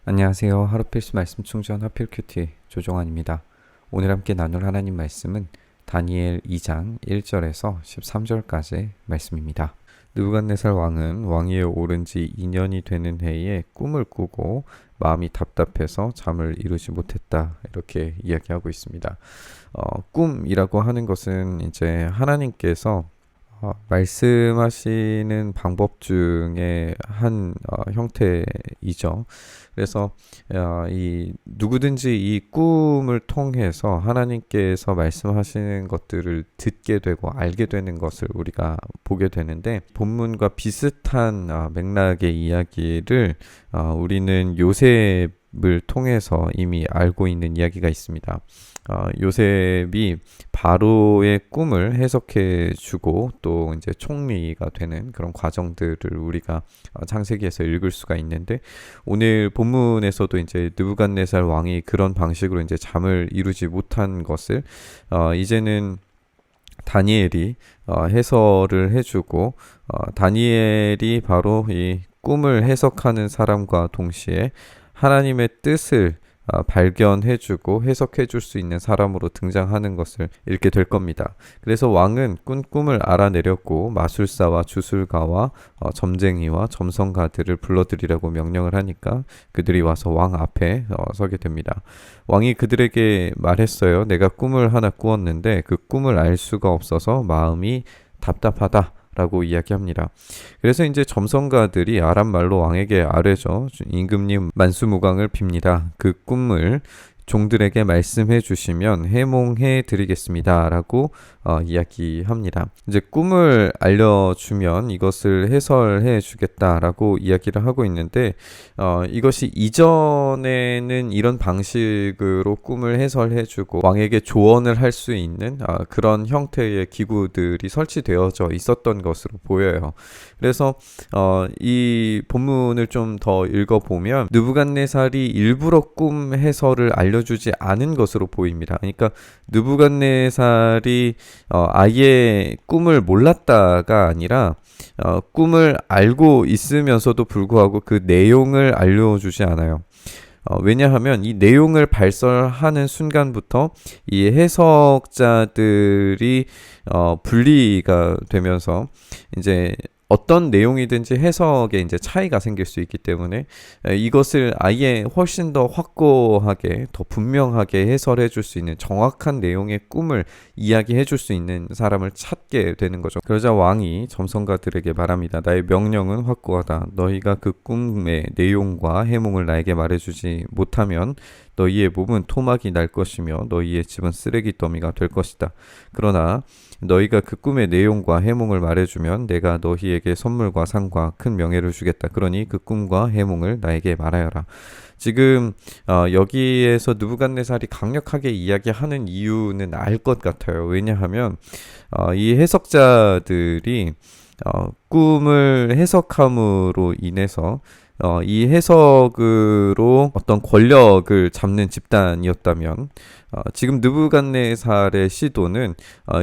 안녕하세요. 하루 필수 말씀 충전 하필 큐티 조종환입니다. 오늘 함께 나눌 하나님 말씀은 다니엘 2장 1절에서 13절까지 말씀입니다. 느부갓네살 왕은 왕위에 오른 지 2년이 되는 해에 꿈을 꾸고 마음이 답답해서 잠을 이루지 못했다. 이렇게 이야기하고 있습니다. 꿈이라고 하는 것은 이제 하나님께서 말씀하시는 방법 중에 한 형태이죠. 그래서 이 누구든지 이 꿈을 통해서 하나님께서 말씀하시는 것들을 듣게 되고 알게 되는 것을 우리가 보게 되는데, 본문과 비슷한 맥락의 이야기를 우리는 요셉을 통해서 이미 알고 있는 이야기가 있습니다. 요셉이 바로의 꿈을 해석해 주고 또 이제 총리가 되는 그런 과정들을 우리가 창세기에서 읽을 수가 있는데, 오늘 본문에서도 이제 느부갓네살 왕이 그런 방식으로 이제 잠을 이루지 못한 것을 이제는 다니엘이 해설을 해주고, 다니엘이 바로 이 꿈을 해석하는 사람과 동시에 하나님의 뜻을 발견해주고 해석해줄 수 있는 사람으로 등장하는 것을 읽게 될 겁니다. 그래서 왕은 꾼 꿈을 알아내렸고 마술사와 주술가와 점쟁이와 점성가들을 불러들이라고 명령을 하니까 그들이 와서 왕 앞에 서게 됩니다. 왕이 그들에게 말했어요. 내가 꿈을 하나 꾸었는데 그 꿈을 알 수가 없어서 마음이 답답하다 라고 이야기합니다. 그래서 이제 점성가들이 아람 말로 왕에게 아뢰죠. 임금님 만수무강을 빕니다. 그 꿈을 종들에게 말씀해 주시면 해몽해 드리겠습니다 라고 이야기합니다. 이제 꿈을 알려주면 이것을 해설해 주겠다라고 이야기를 하고 있는데, 이것이 이전에는 이런 방식으로 꿈을 해설해 주고 왕에게 조언을 할 수 있는 그런 형태의 기구들이 설치되어져 있었던 것으로 보여요. 그래서 이 본문을 좀 더 읽어보면 느부갓네살이 일부러 꿈 해설을 알려주지 않은 것으로 보입니다. 그러니까 느부갓네살이 아예 꿈을 몰랐다가 아니라 꿈을 알고 있으면서도 불구하고 그 내용을 알려주지 않아요. 왜냐하면 이 내용을 발설하는 순간부터 이 해석자들이 분리가 되면서 이제 어떤 내용이든지 해석에 이제 차이가 생길 수 있기 때문에 이것을 아예 훨씬 더 확고하게, 더 분명하게 해설해 줄 수 있는 정확한 내용의 꿈을 이야기해 줄 수 있는 사람을 찾게 되는 거죠. 그러자 왕이 점성가들에게 말합니다. 나의 명령은 확고하다. 너희가 그 꿈의 내용과 해몽을 나에게 말해주지 못하면 너희의 몸은 토막이 날 것이며 너희의 집은 쓰레기 더미가 될 것이다. 그러나 너희가 그 꿈의 내용과 해몽을 말해주면 내가 너희에게 선물과 상과 큰 명예를 주겠다. 그러니 그 꿈과 해몽을 나에게 말하여라. 지금 여기에서 느부갓네살이 강력하게 이야기하는 이유는 알 것 같아요. 왜냐하면 이 해석자들이 꿈을 해석함으로 인해서 이 해석으로 어떤 권력을 잡는 집단이었다면, 지금 느부갓네살의 시도는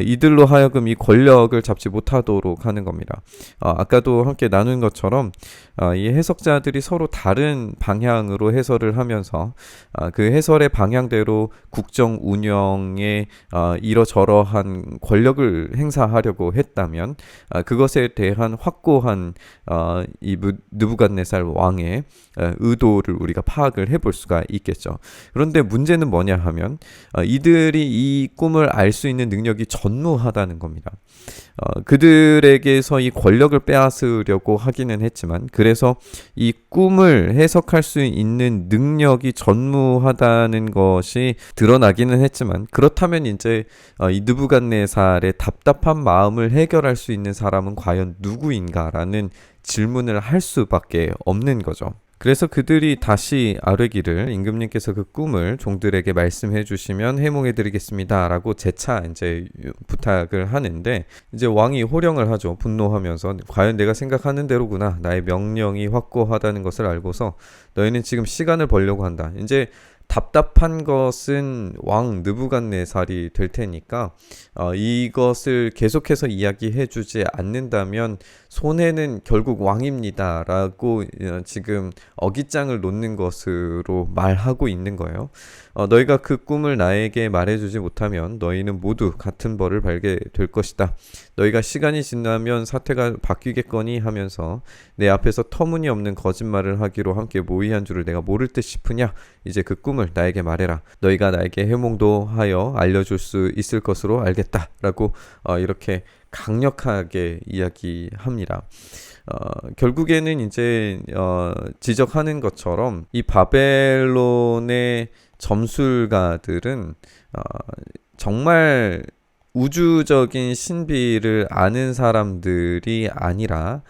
이들로 하여금 이 권력을 잡지 못하도록 하는 겁니다. 아까도 함께 나눈 것처럼 이 해석자들이 서로 다른 방향으로 해설을 하면서 그 해설의 방향대로 국정 운영에 이러저러한 권력을 행사하려고 했다면 그것에 대한 확고한 이 느부갓네살 왕의 의도를 우리가 파악을 해볼 수가 있겠죠. 그런데 문제는 뭐냐 하면 이들이 이 꿈을 알 수 있는 능력이 전무하다는 겁니다. 그들에게서 이 권력을 빼앗으려고 하기는 했지만, 그래서 이 꿈을 해석할 수 있는 능력이 전무하다는 것이 드러나기는 했지만, 그렇다면 이제 이 느부갓네살의 답답한 마음을 해결할 수 있는 사람은 과연 누구인가라는 질문을 할 수밖에 없는 거죠. 그래서 그들이 다시 아뢰기를, 임금님께서 그 꿈을 종들에게 말씀해 주시면 해몽해 드리겠습니다 라고 재차 이제 부탁을 하는데, 이제 왕이 호령을 하죠. 분노하면서 과연 내가 생각하는 대로구나. 나의 명령이 확고하다는 것을 알고서 너희는 지금 시간을 벌려고 한다. 이제 답답한 것은 왕 느부갓네살이 될 테니까 이것을 계속해서 이야기해주지 않는다면 손해는 결국 왕입니다라고 지금 어깃장을 놓는 것으로 말하고 있는 거예요. 너희가 그 꿈을 나에게 말해주지 못하면 너희는 모두 같은 벌을 받게 될 것이다. 너희가 시간이 지나면 사태가 바뀌겠거니 하면서 내 앞에서 터무니없는 거짓말을 하기로 함께 모의한 줄을 내가 모를 듯 싶으냐. 이제 그 꿈을 나에게 말해라. 너희가 나에게 해몽도 하여 알려줄 수 있을 것으로 알겠다. 라고 이렇게 강력하게 이야기합니다. 결국에는 이제 지적하는 것처럼 이 바벨론의 점술가들은 정말 우주적인 신비를 아는 사람들이 아니라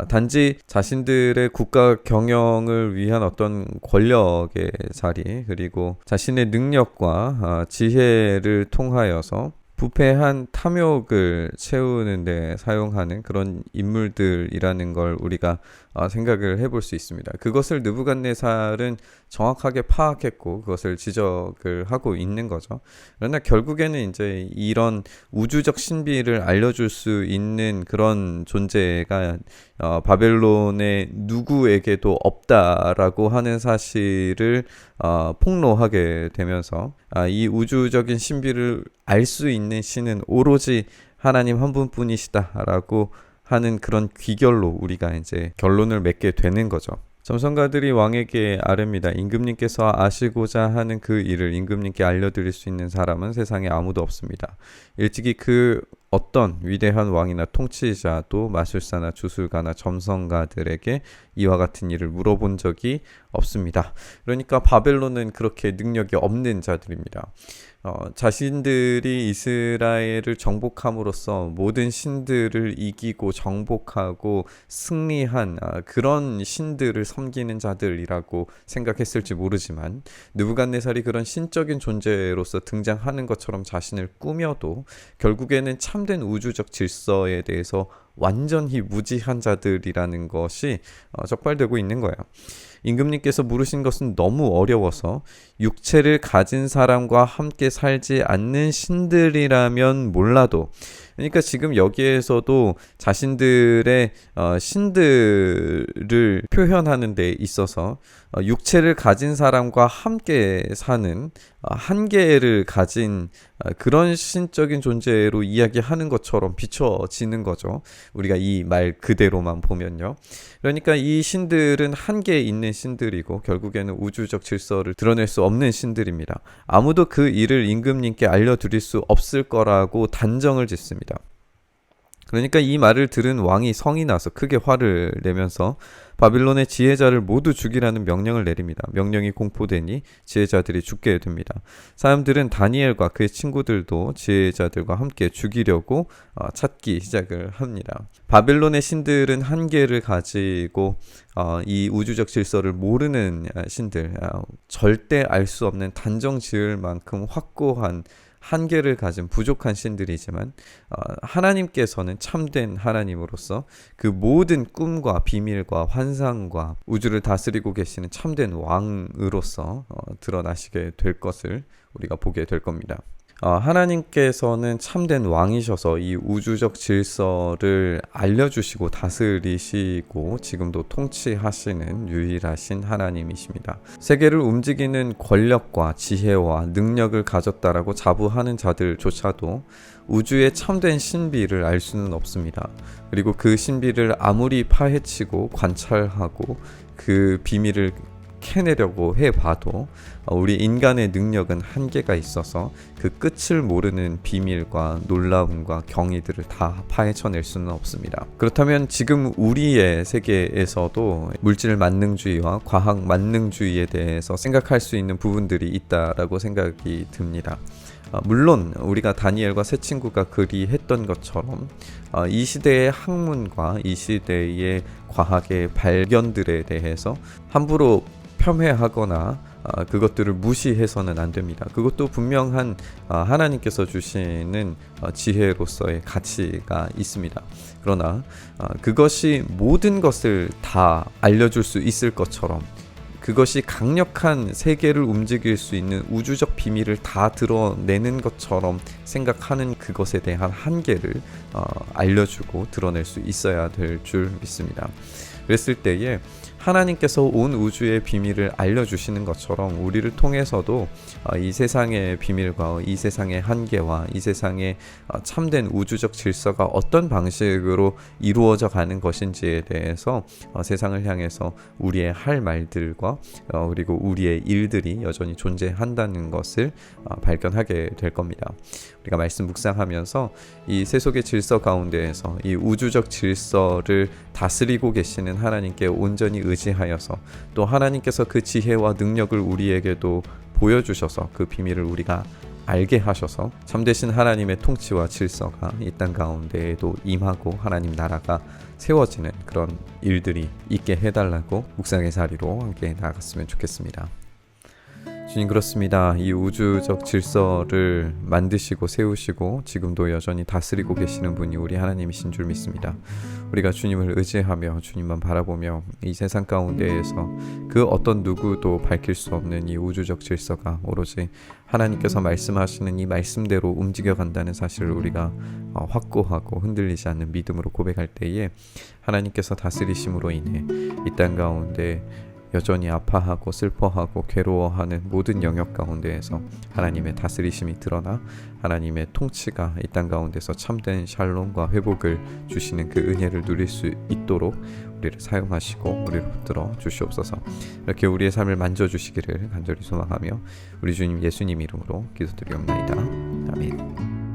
단지 자신들의 국가 경영을 위한 어떤 권력의 자리, 그리고 자신의 능력과 지혜를 통하여서 부패한 탐욕을 채우는 데 사용하는 그런 인물들이라는 걸 우리가 생각을 해볼 수 있습니다. 그것을 느부갓네살은 정확하게 파악했고 그것을 지적을 하고 있는 거죠. 그러나 결국에는 이제 이런 우주적 신비를 알려줄 수 있는 그런 존재가 바벨론의 누구에게도 없다라고 하는 사실을 폭로하게 되면서 이 우주적인 신비를 알 수 있는 신은 오로지 하나님 한 분뿐이시다라고 하는 그런 귀결로 우리가 이제 결론을 맺게 되는 거죠. 점성가들이 왕에게 아뢰니다. 임금님께서 아시고자 하는 그 일을 임금님께 알려드릴 수 있는 사람은 세상에 아무도 없습니다. 일찍이 그 어떤 위대한 왕이나 통치자도 마술사나 주술가나 점성가들에게 이와 같은 일을 물어본 적이 없습니다. 그러니까 바벨론은 그렇게 능력이 없는 자들입니다. 자신들이 이스라엘을 정복함으로써 모든 신들을 이기고 정복하고 승리한 그런 신들을 섬기는 자들이라고 생각했을지 모르지만 느부갓네살이 그런 신적인 존재로서 등장하는 것처럼 자신을 꾸며도 결국에는 참된 우주적 질서에 대해서 완전히 무지한 자들이라는 것이 적발되고 있는 거예요. 임금님께서 물으신 것은 너무 어려워서 육체를 가진 사람과 함께 살지 않는 신들이라면 몰라도, 그러니까 지금 여기에서도 자신들의 신들을 표현하는 데 있어서 육체를 가진 사람과 함께 사는 한계를 가진 그런 신적인 존재로 이야기하는 것처럼 비춰지는 거죠. 우리가 이 말 그대로만 보면요. 그러니까 이 신들은 한계에 있는 신들이고 결국에는 우주적 질서를 드러낼 수 없는 신들입니다. 아무도 그 일을 임금님께 알려드릴 수 없을 거라고 단정을 짓습니다. 그러니까 이 말을 들은 왕이 성이 나서 크게 화를 내면서 바빌론의 지혜자를 모두 죽이라는 명령을 내립니다. 명령이 공포되니 지혜자들이 죽게 됩니다. 사람들은 다니엘과 그의 친구들도 지혜자들과 함께 죽이려고 찾기 시작을 합니다. 바빌론의 신들은 한계를 가지고 이 우주적 질서를 모르는 신들, 절대 알 수 없는 단정 지을 만큼 확고한 한계를 가진 부족한 신들이지만 하나님께서는 참된 하나님으로서 그 모든 꿈과 비밀과 환상과 우주를 다스리고 계시는 참된 왕으로서 드러나시게 될 것을 우리가 보게 될 겁니다. 하나님께서는 참된 왕이셔서 이 우주적 질서를 알려주시고 다스리시고 지금도 통치하시는 유일하신 하나님이십니다. 세계를 움직이는 권력과 지혜와 능력을 가졌다라고 자부하는 자들조차도 우주의 참된 신비를 알 수는 없습니다. 그리고 그 신비를 아무리 파헤치고 관찰하고 그 비밀을 캐내려고 해봐도 우리 인간의 능력은 한계가 있어서 그 끝을 모르는 비밀과 놀라움과 경이들을 다 파헤쳐낼 수는 없습니다. 그렇다면 지금 우리의 세계에서도 물질 만능주의와 과학 만능주의에 대해서 생각할 수 있는 부분들이 있다라고 생각이 듭니다. 물론 우리가 다니엘과 세 친구가 그리했던 것처럼 이 시대의 학문과 이 시대의 과학의 발견들에 대해서 함부로 폄훼하거나 그것들을 무시해서는 안 됩니다. 그것도 분명한 하나님께서 주시는 지혜로서의 가치가 있습니다. 그러나 그것이 모든 것을 다 알려줄 수 있을 것처럼 그것이 강력한 세계를 움직일 수 있는 우주적 비밀을 다 드러내는 것처럼 생각하는 그것에 대한 한계를 알려주고 드러낼 수 있어야 될 줄 믿습니다. 그랬을 때에 하나님께서 온 우주의 비밀을 알려주시는 것처럼 우리를 통해서도 이 세상의 비밀과 이 세상의 한계와 이 세상의 참된 우주적 질서가 어떤 방식으로 이루어져 가는 것인지에 대해서 세상을 향해서 우리의 할 말들과 그리고 우리의 일들이 여전히 존재한다는 것을 발견하게 될 겁니다. 우리가 말씀 묵상하면서 이 세속의 질서 가운데에서 이 우주적 질서를 다스리고 계시는 하나님께 온전히 의지하여서 또 하나님께서 그 지혜와 능력을 우리에게도 보여주셔서 그 비밀을 우리가 알게 하셔서 참되신 하나님의 통치와 질서가 이 땅 가운데에도 임하고 하나님 나라가 세워지는 그런 일들이 있게 해달라고 묵상의 자리로 함께 나아갔으면 좋겠습니다. 주님, 그렇습니다. 이 우주적 질서를 만드시고 세우시고 지금도 여전히 다스리고 계시는 분이 우리 하나님이신 줄 믿습니다. 우리가 주님을 의지하며 주님만 바라보며 이 세상 가운데에서 그 어떤 누구도 밝힐 수 없는 이 우주적 질서가 오로지 하나님께서 말씀하시는 이 말씀대로 움직여간다는 사실을 우리가 확고하고 흔들리지 않는 믿음으로 고백할 때에 하나님께서 다스리심으로 인해 이 땅 가운데 여전히 아파하고 슬퍼하고 괴로워하는 모든 영역 가운데에서 하나님의 다스리심이 드러나 하나님의 통치가 이 땅 가운데서 참된 샬롬과 회복을 주시는 그 은혜를 누릴 수 있도록 우리를 사용하시고 우리를 붙들어 주시옵소서. 이렇게 우리의 삶을 만져주시기를 간절히 소망하며 우리 주님 예수님 이름으로 기도드리옵나이다. 아멘.